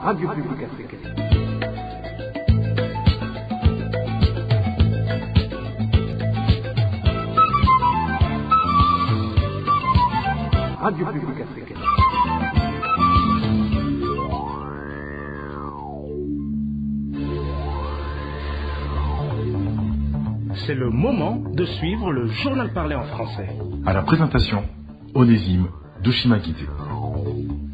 Radio Publique Africaine. Radio Publique Africaine. C'est le moment de suivre le journal parlé en français. À la présentation, Onésime Douchimagité.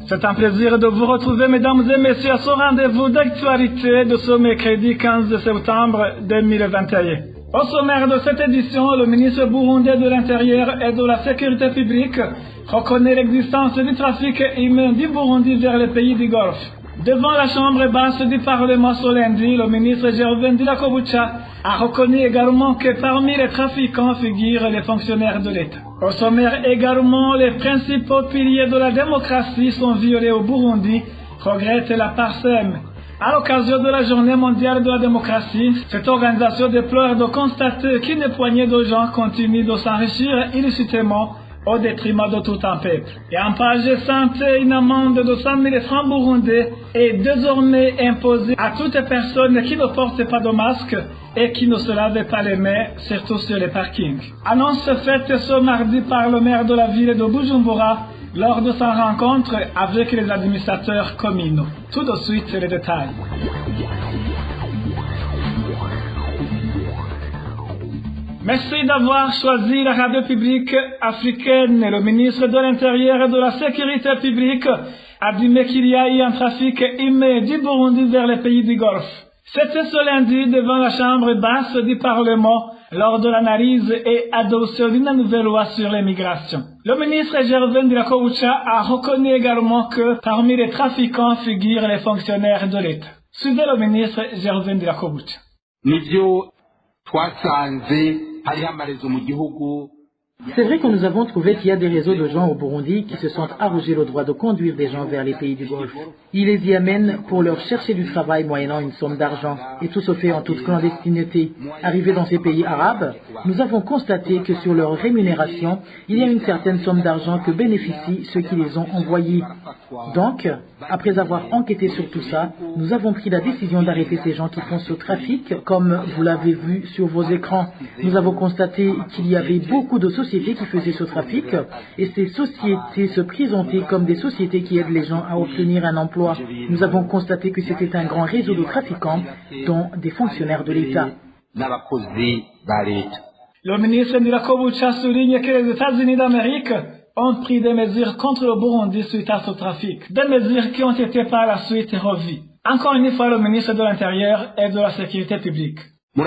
C'est un plaisir de vous retrouver, mesdames et messieurs, à ce rendez-vous d'actualité de ce mercredi 15 septembre 2021. Au sommaire de cette édition, le ministre burundais de l'Intérieur et de la Sécurité publique reconnaît l'existence du trafic humain du Burundi vers les pays du Golfe. Devant la chambre basse du Parlement ce lundi, le ministre Gervais Ndirakobucha a reconnu également que parmi les trafiquants figurent les fonctionnaires de l'État. Au sommaire également, les principaux piliers de la démocratie sont violés au Burundi, regrette la PARSEM. À l'occasion de la Journée mondiale de la démocratie, cette organisation déplore de constater qu'une poignée de gens continue de s'enrichir illicitement au détriment de tout un peuple. Et en page santé, une amende de 100 000 francs burundais est désormais imposée à toute personne qui ne porte pas de masque et qui ne se lave pas les mains, surtout sur les parkings. Annonce faite ce mardi par le maire de la ville de Bujumbura lors de sa rencontre avec les administrateurs communaux. Tout de suite, les détails. Merci d'avoir choisi la radio publique africaine. Le ministre de l'Intérieur et de la Sécurité publique a dit qu'il y a eu un trafic humain du Burundi vers les pays du Golfe. C'était ce lundi devant la chambre basse du Parlement lors de l'analyse et adoption d'une nouvelle loi sur l'immigration. Le ministre Gervais Ndirakobucha a reconnu également que parmi les trafiquants figurent les fonctionnaires de l'État. Suivez le ministre Gervais Ndirakobucha. C'est vrai que nous avons trouvé qu'il y a des réseaux de gens au Burundi qui se sentent arroger le droit de conduire des gens vers les pays du Golfe. Ils les y amènent pour leur chercher du travail moyennant une somme d'argent. Et tout se fait en toute clandestinité. Arrivés dans ces pays arabes, nous avons constaté que sur leur rémunération, il y a une certaine somme d'argent que bénéficient ceux qui les ont envoyés. Donc, après avoir enquêté sur tout ça, nous avons pris la décision d'arrêter ces gens qui font ce trafic, comme vous l'avez vu sur vos écrans. Nous avons constaté qu'il y avait beaucoup de sociétés qui faisaient ce trafic, et ces sociétés se présentaient comme des sociétés qui aident les gens à obtenir un emploi. Nous avons constaté que c'était un grand réseau de trafiquants, dont des fonctionnaires de l'État. Le ministre Ndirakobucha souligne que les États-Unis d'Amérique ont pris des mesures contre le Burundi suite à ce trafic, des mesures qui ont été par la suite revues. Encore une fois, le ministre de l'Intérieur et de la Sécurité publique. Vous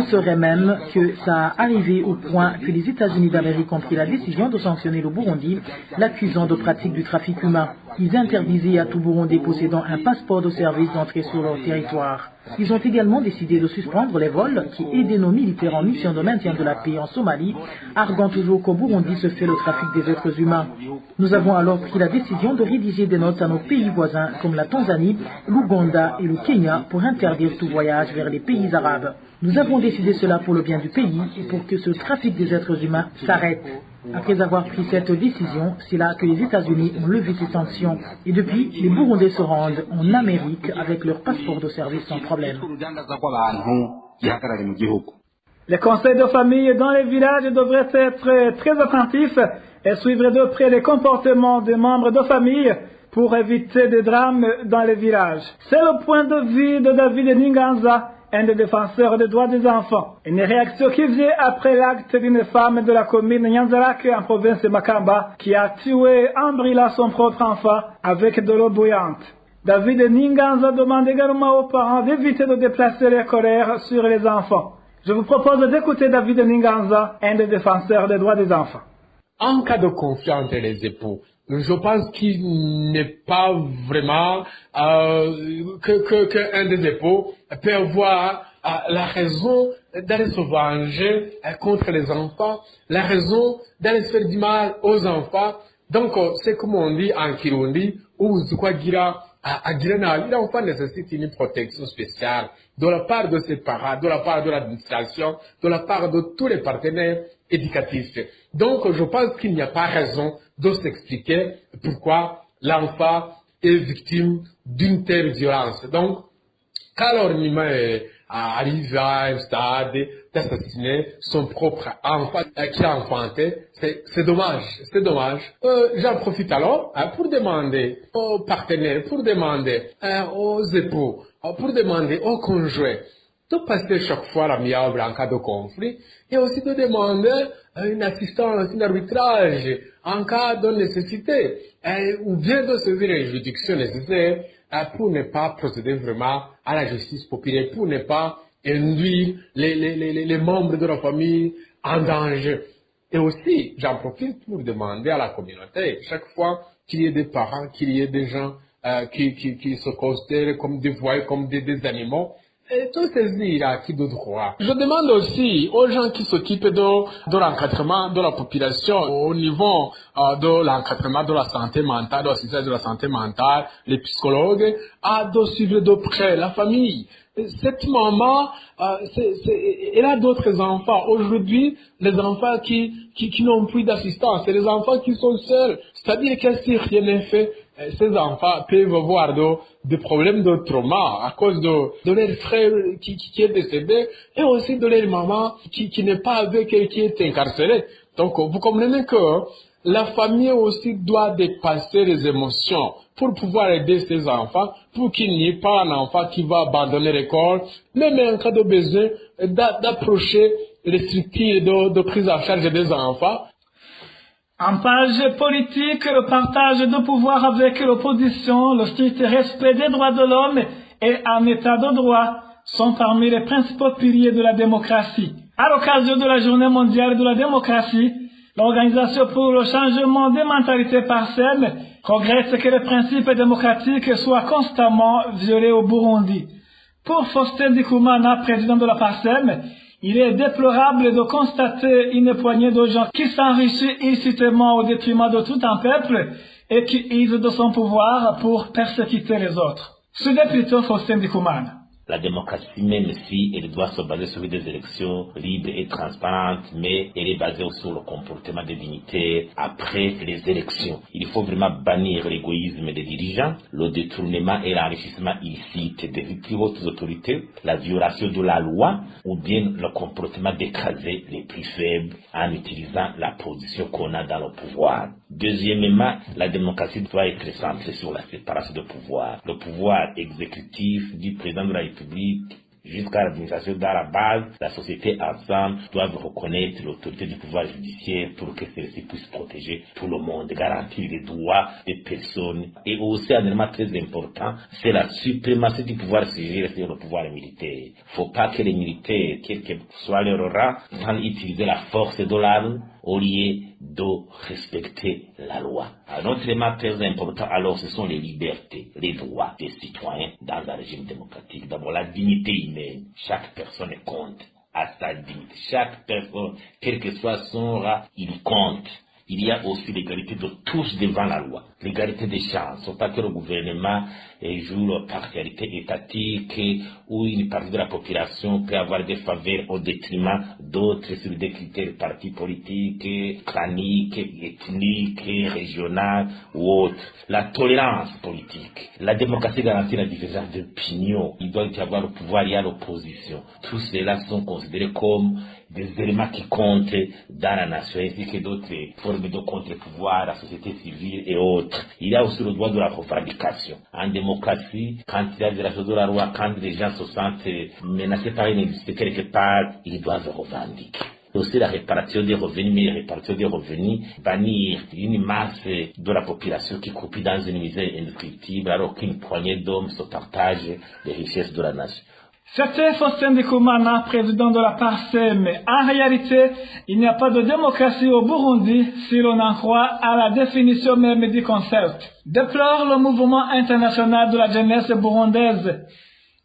saurez même que ça a arrivé au point que les États-Unis d'Amérique ont pris la décision de sanctionner le Burundi, l'accusant de pratique du trafic humain. Ils interdisaient à tout Burundais possédant un passeport de service d'entrer sur leur territoire. Ils ont également décidé de suspendre les vols qui aidaient nos militaires en mission de maintien de la paix en Somalie, arguant toujours qu'au Burundi se fait le trafic des êtres humains. Nous avons alors pris la décision de rédiger des notes à nos pays voisins comme la Tanzanie, l'Ouganda et le Kenya pour interdire tout voyage vers les pays arabes. Nous avons décidé cela pour le bien du pays et pour que ce trafic des êtres humains s'arrête. Après avoir pris cette décision, c'est là que les États-Unis ont levé ces sanctions. Et depuis, les Burundais se rendent en Amérique avec leur passeport de service sans problème. Les conseils de famille dans les villages devraient être très attentifs et suivre de près les comportements des membres de famille pour éviter des drames dans les villages. C'est le point de vue de David Ninganza, un des défenseurs des droits des enfants. Une réaction qui vient après l'acte d'une femme de la commune Nyanzarak en province de Makamba qui a tué en brûlant son propre enfant avec de l'eau bouillante. David Ninganza demande également aux parents d'éviter de déplacer les colères sur les enfants. Je vous propose d'écouter David Ninganza, un des défenseurs des droits des enfants. En cas de conflit entre les époux, je pense qu'il n'est pas vraiment qu'un des époux peut avoir la raison d'aller se venger contre les enfants, la raison d'aller faire du mal aux enfants. Donc, c'est comme on dit en Kirundi, ou l'enfant nécessite une protection spéciale de la part de ses parents, de la part de l'administration, de la part de tous les partenaires éducatif. Donc, je pense qu'il n'y a pas raison de s'expliquer pourquoi l'enfant est victime d'une telle violence. Donc, quand l'ornement arrive à un stade d'assassiner son propre enfant qui a enfanté, c'est dommage, c'est dommage. J'en profite alors pour demander aux partenaires, pour demander aux époux, pour demander aux conjoints de passer chaque fois l'amiable en cas de conflit et aussi de demander une assistance, un arbitrage en cas de nécessité ou bien de saisir les juridictions nécessaires pour ne pas procéder vraiment à la justice populaire, pour ne pas induire les membres de la famille en danger. Et aussi, j'en profite pour demander à la communauté, chaque fois qu'il y ait des parents, qu'il y ait des gens qui se considèrent comme des voyous, comme des animaux, et tout saisir à qui de droit. Je demande aussi aux gens qui s'occupent de l'encadrement de la population au niveau de l'encadrement de la santé mentale, de l'assistance de la santé mentale, les psychologues, de suivre de près la famille. Cette maman, elle a d'autres enfants. Aujourd'hui, les enfants qui n'ont plus d'assistance, c'est les enfants qui sont seuls. C'est-à-dire que si rien n'est fait, ces enfants peuvent avoir des problèmes de trauma à cause de leur frère qui est décédé et aussi de leur maman qui n'est pas avec elle, qui est incarcérée. Donc, vous comprenez que la famille aussi doit dépasser les émotions pour pouvoir aider ses enfants, pour qu'il n'y ait pas un enfant qui va abandonner l'école, même en cas de besoin d'approcher les structures de prise en charge des enfants. En page politique, le partage de pouvoir avec l'opposition, le strict respect des droits de l'homme et un état de droit sont parmi les principaux piliers de la démocratie. À l'occasion de la Journée mondiale de la démocratie, l'Organisation pour le changement des mentalités PARSEM regrette que les principes démocratiques soient constamment violés au Burundi. Pour Faustin Ndikumana, président de la PARSEM, il est déplorable de constater une poignée de gens qui s'enrichissent illicitement au détriment de tout un peuple et qui usent de son pouvoir pour persécuter les autres. Suivez plutôt Faustin Ndikumana. La démocratie, même si elle doit se baser sur des élections libres et transparentes, mais elle est basée aussi sur le comportement des dignitaires après les élections. Il faut vraiment bannir l'égoïsme des dirigeants, le détournement et l'enrichissement illicite des plus hautes autorités, la violation de la loi ou bien le comportement d'écraser les plus faibles en utilisant la position qu'on a dans le pouvoir. Deuxièmement, la démocratie doit être centrée sur la séparation de pouvoir. Le pouvoir exécutif du président de la République jusqu'à l'administration dans la base, la société ensemble doivent reconnaître l'autorité du pouvoir judiciaire pour que celle-ci puisse protéger tout le monde, garantir les droits des personnes. Et aussi un élément très important, c'est la suprématie du pouvoir civil sur le pouvoir militaire. Il ne faut pas que les militaires, quel que soit leur rang, puissent utiliser la force de l'arme au lieu de respecter la loi. Un autre élément très important, alors, ce sont les libertés, les droits des citoyens dans un régime démocratique. D'abord, la dignité humaine. Chaque personne compte à sa dignité. Chaque personne, quel que soit son rang, il compte. Il y a aussi l'égalité de tous devant la loi, l'égalité des chances. Il ne faut pas que le gouvernement joue la partialité étatique où une partie de la population peut avoir des faveurs au détriment d'autres sur des critères partis politiques, claniques, ethniques, régionaux ou autres. La tolérance politique. La démocratie garantit la divergence d'opinion. Il doit y avoir le pouvoir et l'opposition. Tous ceux-là sont considérés comme des éléments qui comptent dans la nation, ainsi que d'autres formes de contre-pouvoir, la société civile et autres. Il y a aussi le droit de la revendication. En démocratie, quand il y a des violations de la loi, quand les gens se sentent menacés par une injustice quelque part, ils doivent revendiquer. Aussi la répartition des revenus, mais la répartition des revenus, bannir une masse de la population qui croupit dans une misère indescriptible alors qu'une poignée d'hommes se partagent les richesses de la nation. C'était Faustin Ndikumana, président de la PARSEM. En réalité, il n'y a pas de démocratie au Burundi si l'on en croit à la définition même du concept. Déplore le mouvement international de la jeunesse burundaise.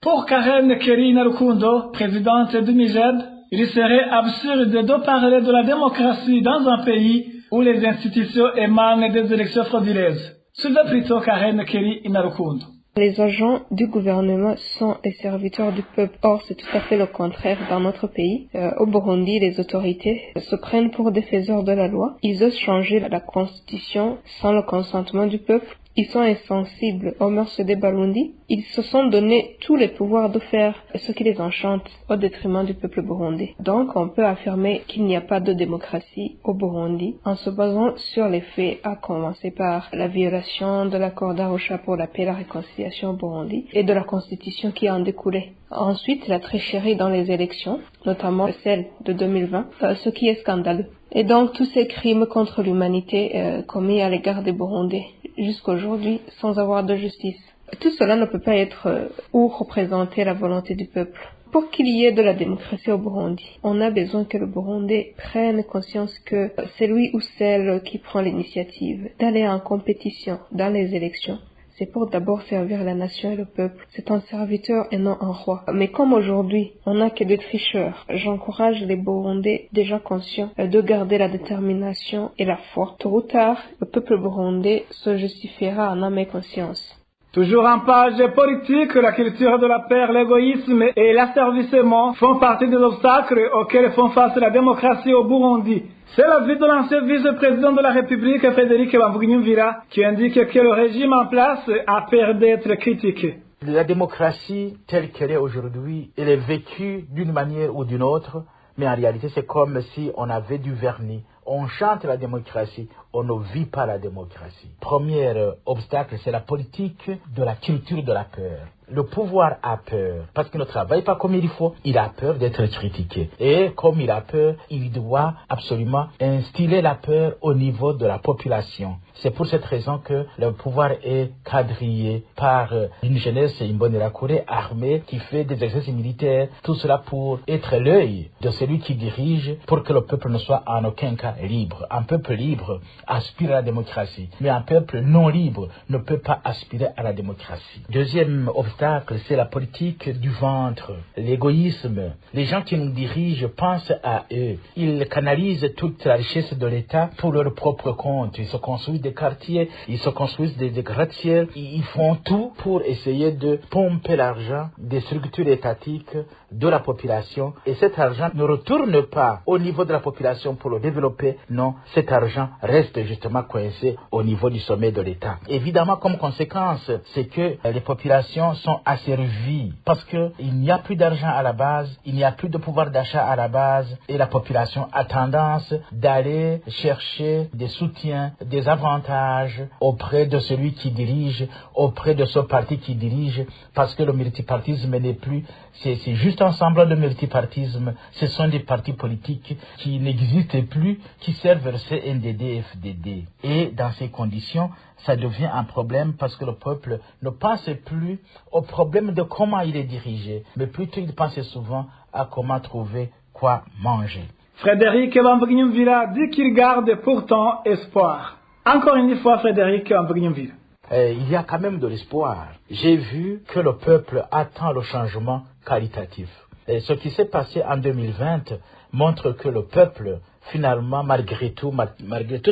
Pour Karen Keri Narukundo, présidente du MIJED, il serait absurde de parler de la démocratie dans un pays où les institutions émanent des élections frauduleuses. Suivez plutôt Karen Keri Narukundo. Les agents du gouvernement sont les serviteurs du peuple. Or, c'est tout à fait le contraire dans notre pays. Au Burundi, les autorités se prennent pour des faiseurs de la loi. Ils osent changer la constitution sans le consentement du peuple. Ils sont insensibles aux mœurs des Barundi. Ils se sont donné tous les pouvoirs de faire ce qui les enchante au détriment du peuple burundais. Donc, on peut affirmer qu'il n'y a pas de démocratie au Burundi en se basant sur les faits, à commencer par la violation de l'accord d'Arusha pour la paix et la réconciliation au Burundi et de la constitution qui en découlait. Ensuite, la tricherie dans les élections, notamment celle de 2020, ce qui est scandaleux. Et donc, tous ces crimes contre l'humanité commis à l'égard des Burundais jusqu'aujourd'hui sans avoir de justice. Tout cela ne peut pas être ou représenter la volonté du peuple. Pour qu'il y ait de la démocratie au Burundi, on a besoin que le Burundais prenne conscience que c'est lui ou celle qui prend l'initiative d'aller en compétition dans les élections. C'est pour d'abord servir la nation et le peuple. C'est un serviteur et non un roi. Mais comme aujourd'hui, on n'a que des tricheurs, j'encourage les Burundais déjà conscients de garder la détermination et la foi. Tôt ou tard, le peuple burundais se justifiera en âme et conscience. Toujours en page politique, la culture de la paix, l'égoïsme et l'asservissement font partie des obstacles auxquels font face la démocratie au Burundi. C'est l'avis de l'ancien vice-président de la République, Frédéric Bamvuginyumvira, qui indique que le régime en place a peur d'être critiqué. La démocratie telle qu'elle est aujourd'hui, elle est vécue d'une manière ou d'une autre, mais en réalité c'est comme si on avait du vernis. On chante la démocratie, on ne vit pas la démocratie. Premier obstacle, c'est la politique de la culture de la peur. Le pouvoir a peur parce qu'il ne travaille pas comme il faut. Il a peur d'être critiqué. Et comme il a peur, il doit absolument instiller la peur au niveau de la population. C'est pour cette raison que le pouvoir est quadrillé par une jeunesse Imbonerakure armée qui fait des exercices militaires. Tout cela pour être l'œil de celui qui dirige pour que le peuple ne soit en aucun cas libre. Un peuple libre aspire à la démocratie, mais un peuple non libre ne peut pas aspirer à la démocratie. Deuxième obstacle, c'est la politique du ventre, l'égoïsme. Les gens qui nous dirigent pensent à eux. Ils canalisent toute la richesse de l'État pour leur propre compte. Ils se construisent des quartiers, ils se construisent des gratte-ciels. Ils font tout pour essayer de pomper l'argent des structures étatiques de la population. Et cet argent ne retourne pas au niveau de la population pour le développer. Non, cet argent reste justement coincé au niveau du sommet de l'État. Évidemment, comme conséquence, c'est que les populations sont asservies parce que il n'y a plus d'argent à la base, il n'y a plus de pouvoir d'achat à la base et la population a tendance d'aller chercher des soutiens, des avantages auprès de celui qui dirige, auprès de ce parti qui dirige, parce que le multipartisme n'est plus, c'est juste un semblant de multipartisme. Ce sont des partis politiques qui n'existent plus, qui servent le CNDD, FDD. Et dans ces conditions, ça devient un problème parce que le peuple ne pense plus au problème de comment il est dirigé, mais plutôt il pense souvent à comment trouver quoi manger. Frédéric Bamvuginyumvira dit qu'il garde pourtant espoir. Encore une fois, Frédéric Bamvuginyumvira. Il y a quand même de l'espoir. J'ai vu que le peuple attend le changement qualitatif. Et ce qui s'est passé en 2020 montre que le peuple, finalement, malgré tout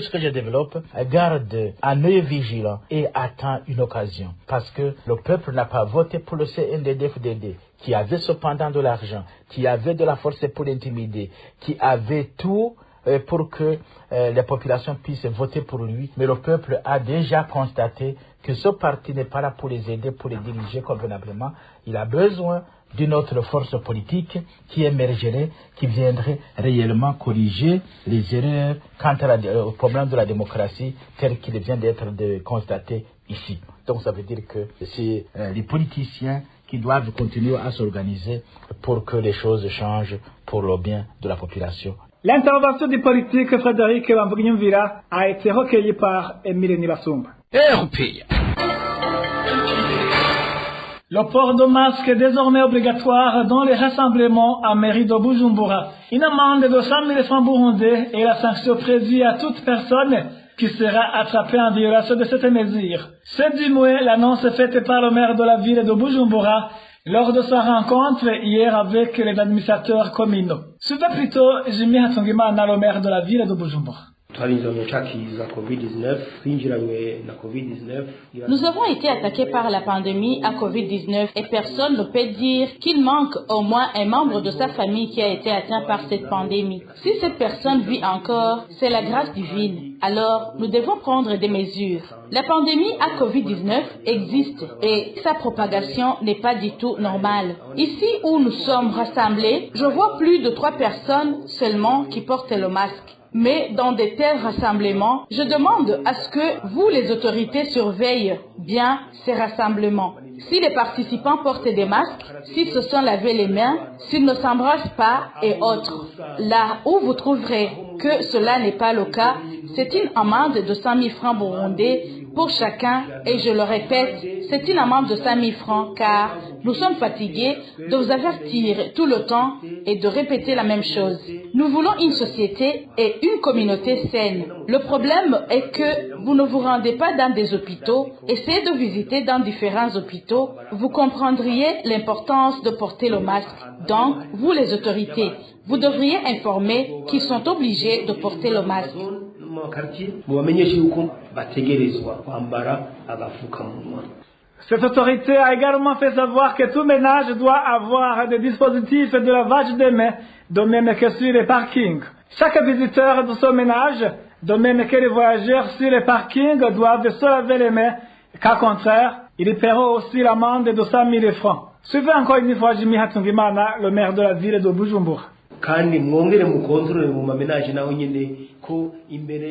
ce que je développe, garde un œil vigilant et attend une occasion. Parce que le peuple n'a pas voté pour le CNDD-FDD, qui avait cependant de l'argent, qui avait de la force pour l'intimider, qui avait tout pour que les populations puissent voter pour lui. Mais le peuple a déjà constaté que ce parti n'est pas là pour les aider, pour les diriger convenablement. Il a besoin d'une autre force politique qui émergerait, qui viendrait réellement corriger les erreurs quant au problème de la démocratie tel qu'il vient d'être constaté ici. Donc ça veut dire que c'est les politiciens qui doivent continuer à s'organiser pour que les choses changent pour le bien de la population. L'intervention du politique Frédéric Bamvuginyumvira a été recueillie par Emile Nibasumba. Le port de masque est désormais obligatoire dans les rassemblements à mairie de Bujumbura. Une amende de 100 000 francs burundais est la sanction prévue à toute personne qui sera attrapée en violation de cette mesure. C'est du moins l'annonce faite par le maire de la ville de Bujumbura lors de sa rencontre hier avec les administrateurs communaux. Suivez plutôt Jimmy Hatungimana, le maire de la ville de Bujumbura. Nous avons été attaqués par la pandémie à Covid-19 et personne ne peut dire qu'il manque au moins un membre de sa famille qui a été atteint par cette pandémie. Si cette personne vit encore, c'est la grâce divine. Alors, nous devons prendre des mesures. La pandémie à Covid-19 existe et sa propagation n'est pas du tout normale. Ici où nous sommes rassemblés, je vois plus de 3 personnes seulement qui portent le masque. Mais dans de tels rassemblements, je demande à ce que vous, les autorités, surveillent bien ces rassemblements. Si les participants portent des masques, s'ils se sont lavés les mains, s'ils ne s'embrassent pas et autres. Là où vous trouverez que cela n'est pas le cas, c'est une amende de 100 000 francs burundais pour chacun, et je le répète, c'est une amende de 5 000 francs car nous sommes fatigués de vous avertir tout le temps et de répéter la même chose. Nous voulons une société et une communauté saine. Le problème est que vous ne vous rendez pas dans des hôpitaux, essayez de visiter dans différents hôpitaux, vous comprendriez l'importance de porter le masque. Donc, vous les autorités, vous devriez informer qu'ils sont obligés de porter le masque. Cette autorité a également fait savoir que tout ménage doit avoir des dispositifs de lavage des mains, de même que sur les parkings. Chaque visiteur de ce ménage, de même que les voyageurs sur les parkings, doivent se laver les mains, qu'à contraire, ils paieront aussi l'amende de 100 000 francs. Suivez encore une fois Jimmy Hatungimana, le maire de la ville de Bujumbura.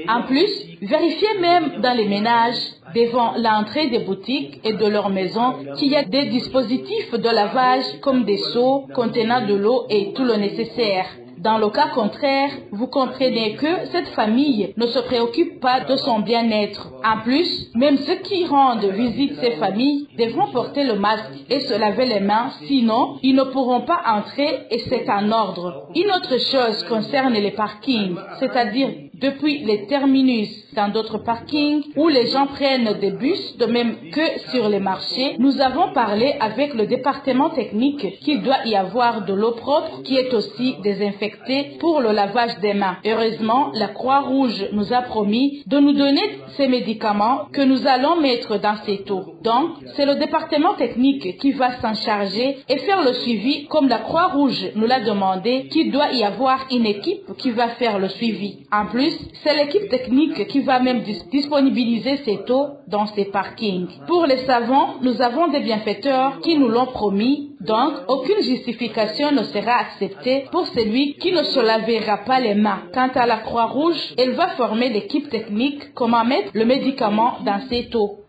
En plus, vérifiez même dans les ménages, devant l'entrée des boutiques et de leurs maisons, qu'il y a des dispositifs de lavage comme des seaux contenant de l'eau et tout le nécessaire. Dans le cas contraire, vous comprenez que cette famille ne se préoccupe pas de son bien-être. En plus, même ceux qui rendent visite ces familles devront porter le masque et se laver les mains, sinon ils ne pourront pas entrer et c'est en ordre. Une autre chose concerne les parkings, c'est-à-dire depuis les terminus dans d'autres parkings où les gens prennent des bus, de même que sur les marchés. Nous avons parlé avec le département technique qu'il doit y avoir de l'eau propre qui est aussi désinfectée pour le lavage des mains. Heureusement, la Croix-Rouge nous a promis de nous donner ces médicaments que nous allons mettre dans ces eaux. Donc, c'est le département technique qui va s'en charger et faire le suivi comme la Croix-Rouge nous l'a demandé, qu'il doit y avoir une équipe qui va faire le suivi. En plus, c'est l'équipe technique qui va même disponibiliser cette eau dans ces parkings. Pour les savons, nous avons des bienfaiteurs qui nous l'ont promis, donc aucune justification ne sera acceptée pour celui qui ne se lavera pas les mains. Quant à la Croix-Rouge, elle va former l'équipe technique comment mettre le médicament dans cette eau.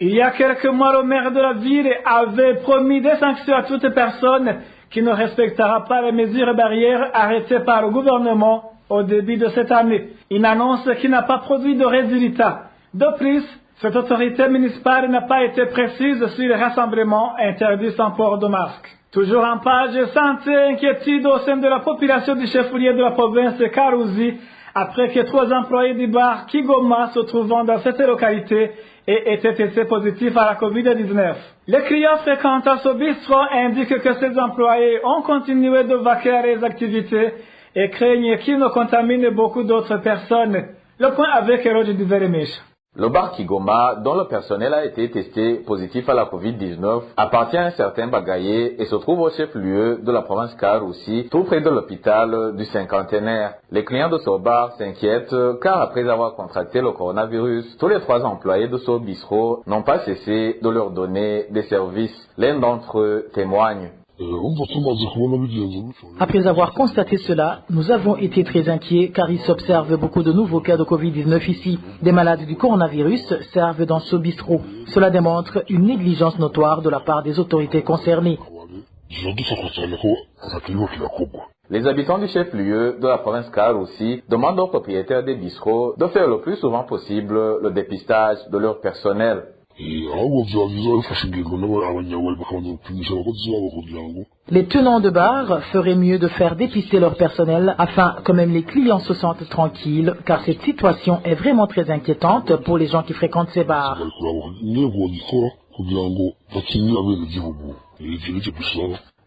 Il y a quelques mois, le maire de la ville avait promis des sanctions à toute personne qui ne respectera pas les mesures barrières arrêtées par le gouvernement au début de cette année. Une annonce qui n'a pas produit de résultat. De plus, cette autorité municipale n'a pas été précise sur les rassemblements interdits sans port de masque. Toujours en page santé, inquiétude au sein de la population du chef-lieu de la province Karuzi, après que 3 employés du bar Kigoma se trouvant dans cette localité aient été testés positifs à la Covid-19. Les clients fréquentant ce bistrot indiquent que ces employés ont continué de vaquer à les activités et craignent qu'ils ne contaminent beaucoup d'autres personnes. Le point avec Eroge du Veremech. Le bar Kigoma, dont le personnel a été testé positif à la Covid-19, appartient à un certain Bagaye et se trouve au chef-lieu de la province Karuzi, tout près de l'hôpital du cinquantenaire. Les clients de ce bar s'inquiètent car après avoir contracté le coronavirus, tous les 3 employés de ce bistrot n'ont pas cessé de leur donner des services. L'un d'entre eux témoigne. Après avoir constaté cela, nous avons été très inquiets car il s'observe beaucoup de nouveaux cas de Covid-19 ici. Des malades du coronavirus servent dans ce bistrot. Cela démontre une négligence notoire de la part des autorités concernées. Les habitants du chef-lieu de la province Karuzi demandent aux propriétaires des bistrots de faire le plus souvent possible le dépistage de leur personnel. Les tenants de bar feraient mieux de faire dépister leur personnel afin que même les clients se sentent tranquilles, car cette situation est vraiment très inquiétante pour les gens qui fréquentent ces bars.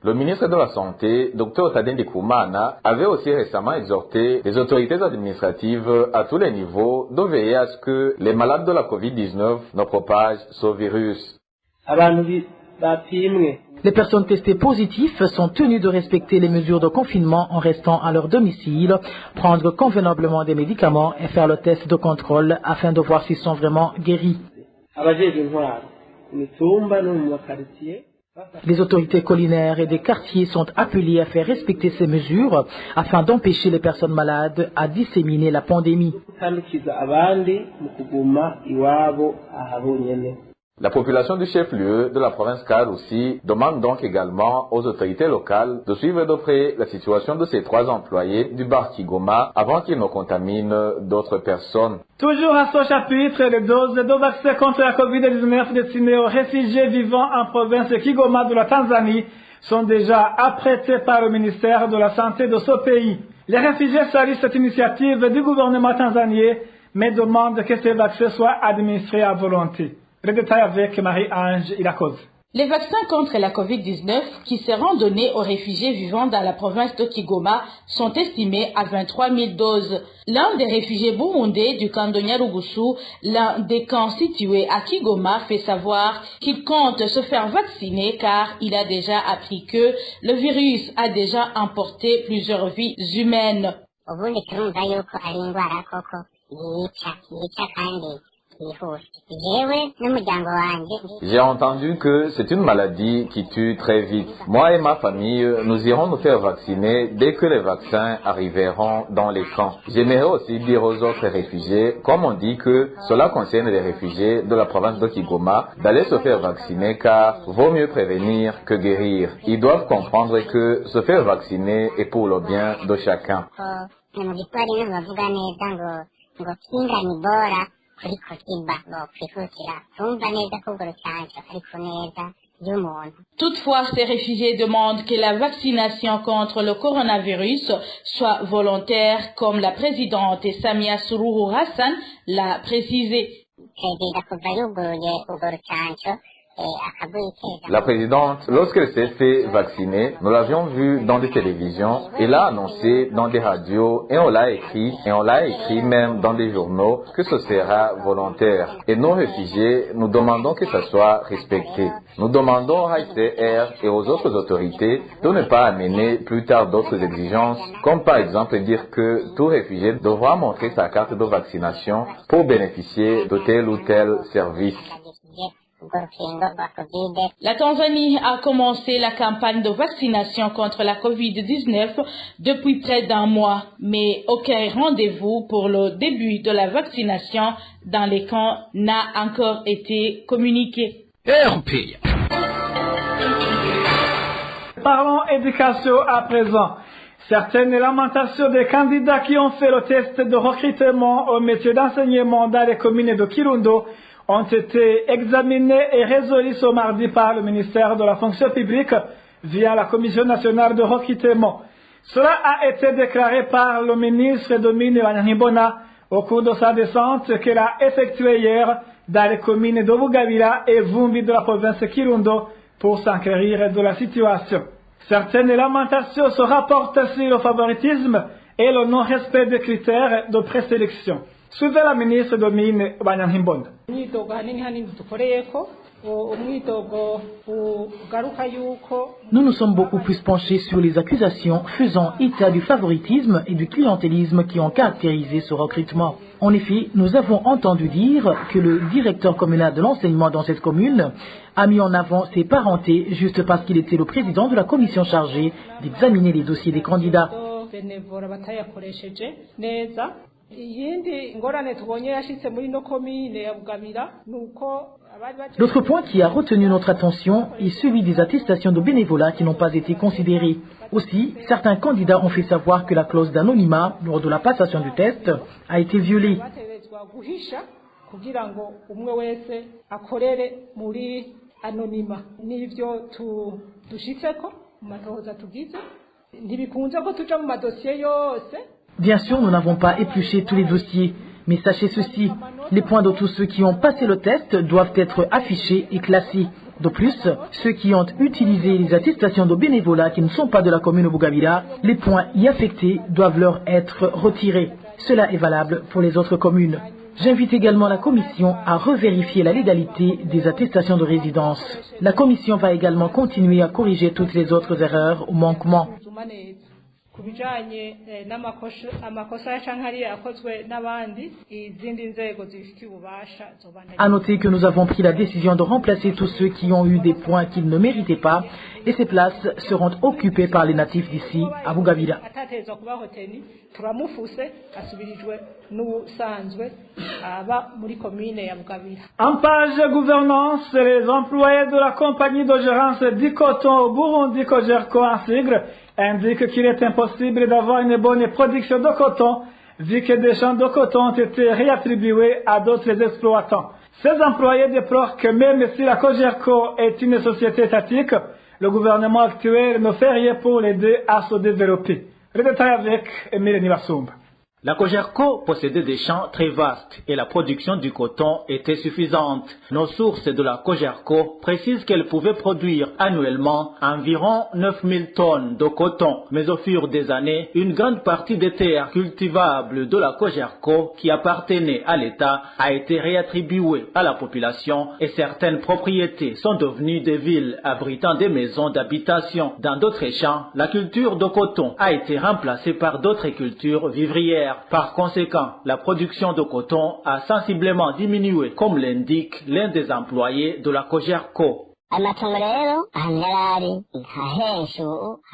Le ministre de la Santé, Dr Tadei Ndikumana, avait aussi récemment exhorté les autorités administratives à tous les niveaux de veiller à ce que les malades de la COVID-19 ne propagent ce virus. Les personnes testées positives sont tenues de respecter les mesures de confinement en restant à leur domicile, prendre convenablement des médicaments et faire le test de contrôle afin de voir s'ils sont vraiment guéris. Les autorités collinaires et des quartiers sont appelées à faire respecter ces mesures afin d'empêcher les personnes malades à disséminer la pandémie. La population du chef-lieu de la province Karoussi demande donc également aux autorités locales de suivre de près la situation de ces 3 employés du bar Kigoma avant qu'ils ne contaminent d'autres personnes. Toujours à ce chapitre, les doses de vaccins contre la COVID-19 destinées aux réfugiés vivant en province Kigoma de la Tanzanie sont déjà apprêtées par le ministère de la Santé de ce pays. Les réfugiés saluent cette initiative du gouvernement tanzanien, mais demandent que ces vaccins soient administrés à volonté. Les détails avec Marie-Ange Ilakoz. Les vaccins contre la COVID-19 qui seront donnés aux réfugiés vivant dans la province de Kigoma sont estimés à 23 000 doses. L'un des réfugiés burundais du camp de Nyarugusu, l'un des camps situés à Kigoma, fait savoir qu'il compte se faire vacciner car il a déjà appris que le virus a déjà emporté plusieurs vies humaines. J'ai entendu que c'est une maladie qui tue très vite. Moi et ma famille, nous irons nous faire vacciner dès que les vaccins arriveront dans les camps. J'aimerais aussi dire aux autres réfugiés, comme on dit que cela concerne les réfugiés de la province de Kigoma, d'aller se faire vacciner car vaut mieux prévenir que guérir. Ils doivent comprendre que se faire vacciner est pour le bien de chacun. Toutefois, ces réfugiés demandent que la vaccination contre le coronavirus soit volontaire, comme la présidente Samia Suluhu Hassan l'a précisé. La présidente, lorsqu'elle s'est fait vacciner, nous l'avions vue dans des télévisions, elle l'a annoncé dans des radios et on l'a écrit même dans des journaux que ce sera volontaire. Et nos réfugiés, nous demandons que ça soit respecté. Nous demandons au HCR et aux autres autorités de ne pas amener plus tard d'autres exigences, comme par exemple dire que tout réfugié devra montrer sa carte de vaccination pour bénéficier de tel ou tel service. La Tanzanie a commencé la campagne de vaccination contre la COVID-19 depuis près d'un mois, mais aucun rendez-vous pour le début de la vaccination dans les camps n'a encore été communiqué. Parlons éducation à présent. Certaines lamentations des candidats qui ont fait le test de recrutement au métier d'enseignement dans les communes de Kirundo ont été examinées et résolues ce mardi par le ministère de la fonction publique via la Commission nationale de recrutement. Cela a été déclaré par le ministre Dominique Wanyanibona au cours de sa descente qu'elle a effectuée hier dans les communes de Bugabira et Vumbi de la province Kirundo pour s'enquérir de la situation. Certaines lamentations se rapportent sur le favoritisme et le non-respect des critères de présélection. Suivez la ministre Dominique Wanyanibona. Nous nous sommes beaucoup plus penchés sur les accusations faisant état du favoritisme et du clientélisme qui ont caractérisé ce recrutement. En effet, nous avons entendu dire que le directeur communal de l'enseignement dans cette commune a mis en avant ses parentés juste parce qu'il était le président de la commission chargée d'examiner les dossiers des candidats. L'autre point qui a retenu notre attention est celui des attestations de bénévolat qui n'ont pas été considérées. Aussi, certains candidats ont fait savoir que la clause d'anonymat lors de la passation du test a été violée. Bien sûr, nous n'avons pas épluché tous les dossiers, mais sachez ceci, les points de tous ceux qui ont passé le test doivent être affichés et classés. De plus, ceux qui ont utilisé les attestations de bénévolat qui ne sont pas de la commune de Bugabira, les points y affectés doivent leur être retirés. Cela est valable pour les autres communes. J'invite également la commission à revérifier la légalité des attestations de résidence. La commission va également continuer à corriger toutes les autres erreurs ou manquements. À noter que nous avons pris la décision de remplacer tous ceux qui ont eu des points qu'ils ne méritaient pas et ces places seront occupées par les natifs d'ici à Bugabira. En page gouvernance, les employés de la compagnie de gérance du coton au Burundi, Cogerco en sigle, indiquent qu'il est impossible d'avoir une bonne production de coton vu que des champs de coton ont été réattribués à d'autres exploitants. Ces employés déplorent que même si la Cogerco est une société étatique, le gouvernement actuel ne fait rien pour l'aider à se développer. Le détail avec Emile Nibasumba. La Cogerco possédait des champs très vastes et la production du coton était suffisante. Nos sources de la Cogerco précisent qu'elle pouvait produire annuellement environ 9000 tonnes de coton. Mais au fur des années, une grande partie des terres cultivables de la Cogerco qui appartenaient à l'État a été réattribuée à la population et certaines propriétés sont devenues des villes abritant des maisons d'habitation. Dans d'autres champs, la culture de coton a été remplacée par d'autres cultures vivrières. Par conséquent, la production de coton a sensiblement diminué, comme l'indique l'un des employés de la Cogerco.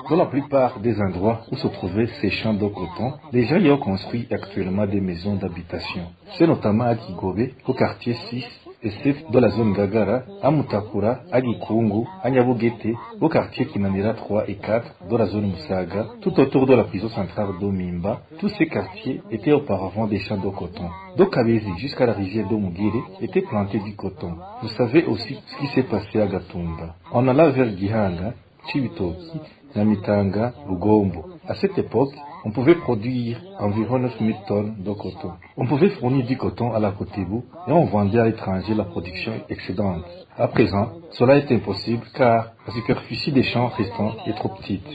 Dans la plupart des endroits où se trouvaient ces champs de coton, les gens y ont construit actuellement des maisons d'habitation. C'est notamment à Kigobe, au quartier 6 et 7 de la zone Gagara, à Mutakura, à Gikungu, à Nyabugete, au quartier Kinanira 3 et 4 de la zone Musaga, tout autour de la prison centrale d'Omimba. Tous ces quartiers étaient auparavant des champs de coton. De Kabezi jusqu'à la rivière d'Omugere étaient plantés du coton. Vous savez aussi ce qui s'est passé à Gatumba. On alla vers Gihanga, Chibitoki, Namitanga, Lugombo. À cette époque, on pouvait produire environ 9000 tonnes de coton. On pouvait fournir du coton à la Cotebu et on vendait à l'étranger la production excédente. À présent, cela est impossible car la superficie des champs restants est trop petite.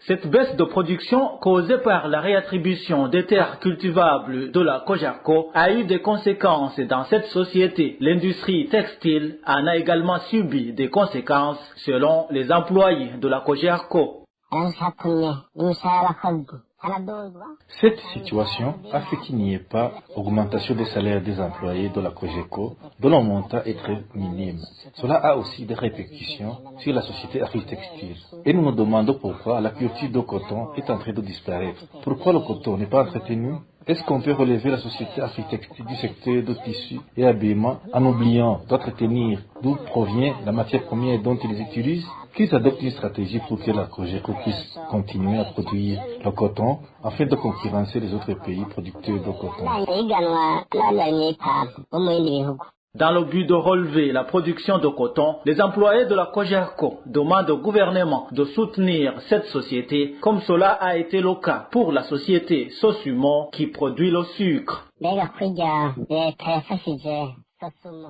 Cette baisse de production causée par la réattribution des terres cultivables de la Cogerco a eu des conséquences dans cette société. L'industrie textile en a également subi des conséquences selon les employés de la Cogerco. Cette situation a fait qu'il n'y ait pas augmentation des salaires des employés de la Cogerco, dont le montant est très minime. Cela a aussi des répercussions sur la société agritextile. Et nous nous demandons pourquoi la culture de coton est en train de disparaître. Pourquoi le coton n'est pas entretenu? Est-ce qu'on peut relever la société agritextile du secteur de tissus et habillement en oubliant d'entretenir d'où provient la matière première dont ils utilisent? Qu'ils adoptent une stratégie pour que la Cogerco puisse continuer à produire le coton afin de concurrencer les autres pays producteurs de coton. Dans le but de relever la production de coton, les employés de la Cogerco demandent au gouvernement de soutenir cette société, comme cela a été le cas pour la société Sosumo qui produit le sucre.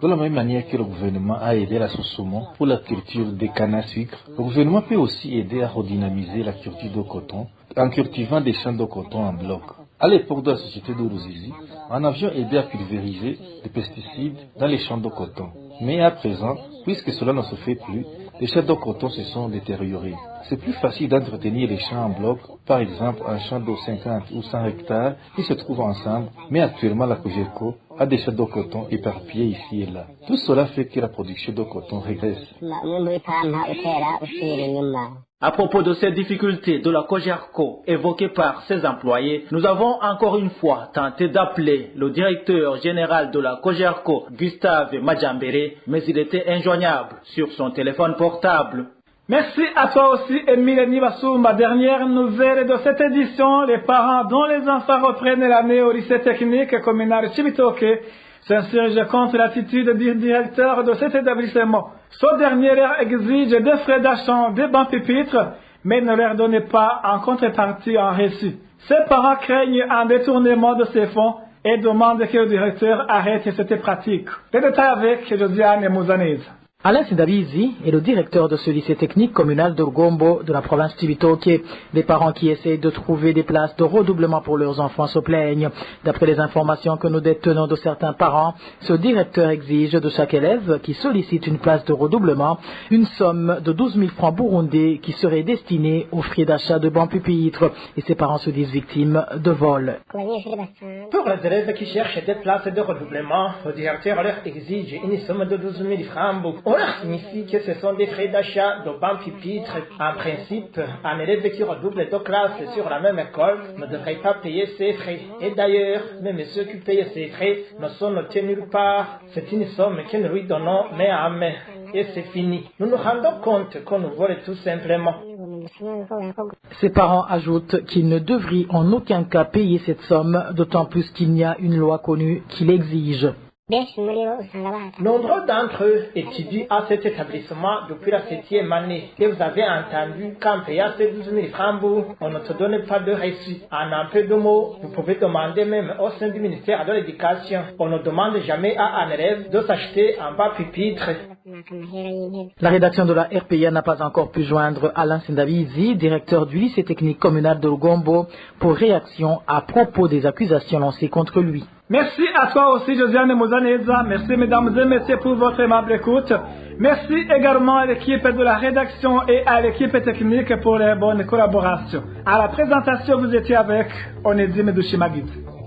De la même manière que le gouvernement a aidé la Sosumo pour la culture des cannes à sucre, le gouvernement peut aussi aider à redynamiser la culture de coton en cultivant des champs de coton en bloc. À l'époque de la société de Ruzizi, on avions aidé à pulvériser des pesticides dans les champs de coton. Mais à présent, puisque cela ne se fait plus, les champs de coton se sont détériorés. C'est plus facile d'entretenir les champs en bloc, par exemple un champ de 50 ou 100 hectares qui se trouvent ensemble, mais actuellement la Cogerco a des champs de coton éparpillés ici et là. Tout cela fait que la production de coton régresse. À propos de ces difficultés de la Cogerco évoquées par ses employés, nous avons encore une fois tenté d'appeler le directeur général de la Cogerco, Gustave Majambere, mais il était injoignable sur son téléphone portable. Merci à toi aussi, Emile Nibasumba. Dernière nouvelle de cette édition, les parents dont les enfants reprennent l'année au lycée technique communal Chibitoke s'insurgent contre l'attitude du directeur de cet établissement. Ce dernier leur exige des frais d'achat des bancs pupitres, mais ne leur donne pas en contrepartie un reçu. Ces parents craignent un détournement de ces fonds et demande que le directeur arrête cette pratique. Les détails avec Josiane Mouzanez. Alain Sindabizi est le directeur de ce lycée technique communal de Rugombo de la province Cibitoke. Des parents qui essayent de trouver des places de redoublement pour leurs enfants se plaignent. D'après les informations que nous détenons de certains parents, ce directeur exige de chaque élève qui sollicite une place de redoublement une somme de 12 000 francs burundais qui serait destinée aux frais d'achat de bancs pupitres. Et ces parents se disent victimes de vol. Pour les élèves qui cherchent des places de redoublement, le directeur leur exige une somme de 12 000 francs. On leur signifie que ce sont des frais d'achat de bancs pupitres. En principe, un élève qui redouble deux classes sur la même école ne devrait pas payer ses frais. Et d'ailleurs, même ceux qui payent ses frais ne sont notés nulle part. C'est une somme que nous lui donnons main à main. Et c'est fini. Nous nous rendons compte qu'on nous vole tout simplement. Ses parents ajoutent qu'ils ne devraient en aucun cas payer cette somme, d'autant plus qu'il y a une loi connue qui l'exige. Nombreux d'entre eux étudient à cet établissement depuis la 7e année. Et vous avez entendu qu'en payant ces 12 000 francs, on ne te donne pas de reçu. En un peu de mots, vous pouvez demander même au sein du ministère de l'Éducation. On ne demande jamais à un élève de s'acheter un banc pupitre. La rédaction de la RPA n'a pas encore pu joindre Alain Sindabizi, directeur du lycée technique communal de Rugombo, pour réaction à propos des accusations lancées contre lui. Merci à toi aussi, Josiane Mouzaneza. Merci, mesdames et messieurs, pour votre aimable écoute. Merci également à l'équipe de la rédaction et à l'équipe technique pour les bonnes collaborations. À la présentation, vous étiez avec Onedim Dushimagid.